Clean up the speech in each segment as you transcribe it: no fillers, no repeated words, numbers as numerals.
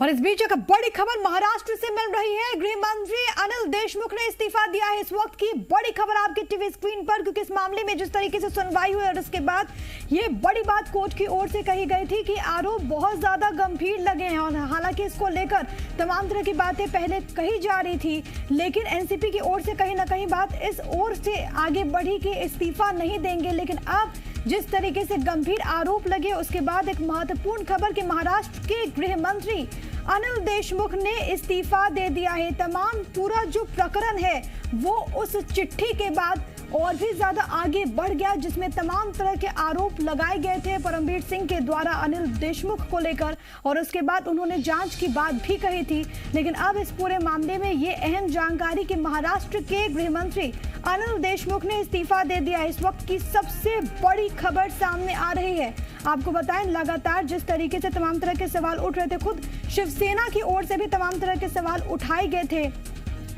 और इस बीच एक बड़ी खबर महाराष्ट्र से मिल रही है। गृह मंत्री अनिल देशमुख ने इस्तीफा दिया है। इस वक्त की बड़ी खबर आपके टीवी स्क्रीन पर, क्योंकि इस मामले में जिस तरीके से सुनवाई हुई और उसके बाद ये बड़ी बात कोर्ट की ओर से कही गई थी कि आरोप बहुत ज्यादा गंभीर लगे हैं। और हालांकि इसको लेकर तमाम तरह की बातें पहले कही जा रही थी, लेकिन एनसीपी की ओर से कहीं ना कहीं बात इस ओर से आगे बढ़ी कि इस्तीफा नहीं देंगे। लेकिन अब जिस तरीके से गंभीर आरोप लगे, उसके बाद एक महत्वपूर्ण खबर कि महाराष्ट्र के गृह मंत्री अनिल देशमुख ने इस्तीफा दे दिया है। तमाम पूरा जो प्रकरण है वो उस चिट्ठी के बाद और भी ज्यादा आगे बढ़ गया, जिसमें तमाम तरह के आरोप लगाए गए थे परमबीर सिंह के द्वारा अनिल देशमुख को लेकर, और उसके बाद उन्होंने जांच की बात भी कही थी। लेकिन अब इस पूरे मामले में ये अहम जानकारी कि महाराष्ट्र के गृह मंत्री अनिल देशमुख ने इस्तीफा दे दिया। इस वक्त की सबसे बड़ी खबर सामने आ रही है। आपको बताएं, लगातार जिस तरीके से तमाम तरह के सवाल उठ रहे थे, खुद शिवसेना की ओर से भी तमाम तरह के सवाल उठाए गए थे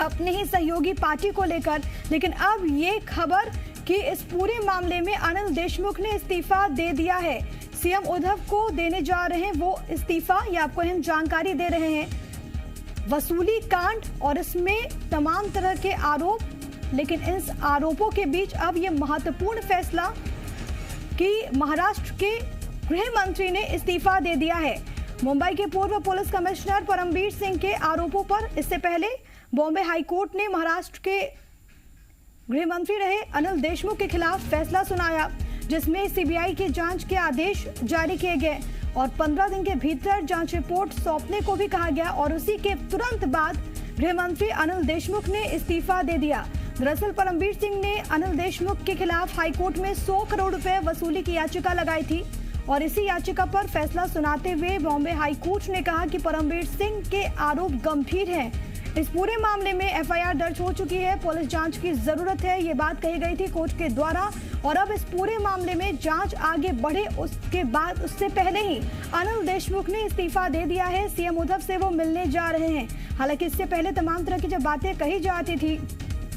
अपने ही सहयोगी पार्टी को लेकर। लेकिन अब ये खबर कि इस पूरे मामले में अनिल देशमुख ने इस्तीफा दे दिया है। सीएम उद्धव को देने जा रहे हैं वो इस्तीफा, ये आपको अहम जानकारी दे रहे हैं। वसूली कांड और इसमें तमाम तरह के आरोप, लेकिन इस आरोपों के बीच अब ये महत्वपूर्ण फैसला कि महाराष्ट्र के गृह मंत्री ने इस्तीफा दे दिया है। मुंबई के पूर्व पुलिस कमिश्नर परमबीर सिंह के आरोपों पर इससे पहले बॉम्बे हाईकोर्ट ने महाराष्ट्र के गृह मंत्री रहे अनिल देशमुख के खिलाफ फैसला सुनाया, जिसमें सीबीआई की जांच के आदेश जारी किए गए और 15 दिन के भीतर जांच रिपोर्ट सौंपने को भी कहा गया। और उसी के तुरंत बाद गृह मंत्री अनिल देशमुख ने इस्तीफा दे दिया। दरअसल परमबीर सिंह ने अनिल देशमुख के खिलाफ हाईकोर्ट में 100 करोड़ रुपए वसूली की याचिका लगाई थी, और इसी याचिका पर फैसला सुनाते हुए बॉम्बे हाईकोर्ट ने कहा कि परमबीर सिंह के आरोप गंभीर हैं। इस पूरे मामले में एफआईआर दर्ज हो चुकी है, पुलिस जांच की जरूरत है, ये बात कही गई थी कोर्ट के द्वारा। और अब इस पूरे मामले में जांच आगे बढ़े उसके बाद, उससे पहले ही अनिल देशमुख ने इस्तीफा दे दिया है। सीएम उद्धव से वो मिलने जा रहे हैं। हालांकि इससे पहले तमाम तरह की जब बातें कही जाती थी,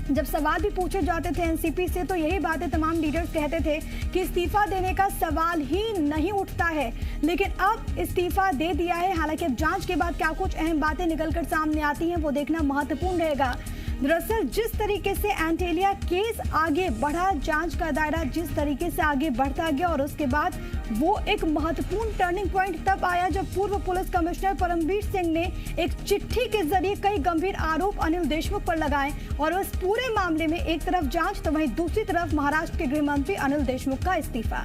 जब सवाल भी पूछे जाते थे एनसीपी से, तो यही बातें तमाम लीडर्स कहते थे कि इस्तीफा देने का सवाल ही नहीं उठता है। लेकिन अब इस्तीफा दे दिया है। हालांकि अब जांच के बाद क्या कुछ अहम बातें निकलकर सामने आती हैं वो देखना महत्वपूर्ण रहेगा। दरअसल जिस तरीके से एंटेलिया केस आगे बढ़ा, जांच का दायरा जिस तरीके से आगे बढ़ता गया, और उसके बाद वो एक महत्वपूर्ण टर्निंग पॉइंट तब आया जब पूर्व पुलिस कमिश्नर परमबीर सिंह ने एक चिट्ठी के जरिए कई गंभीर आरोप अनिल देशमुख पर लगाए। और उस पूरे मामले में एक तरफ जांच तो वहीं दूसरी तरफ महाराष्ट्र के गृह मंत्री अनिल देशमुख का इस्तीफा।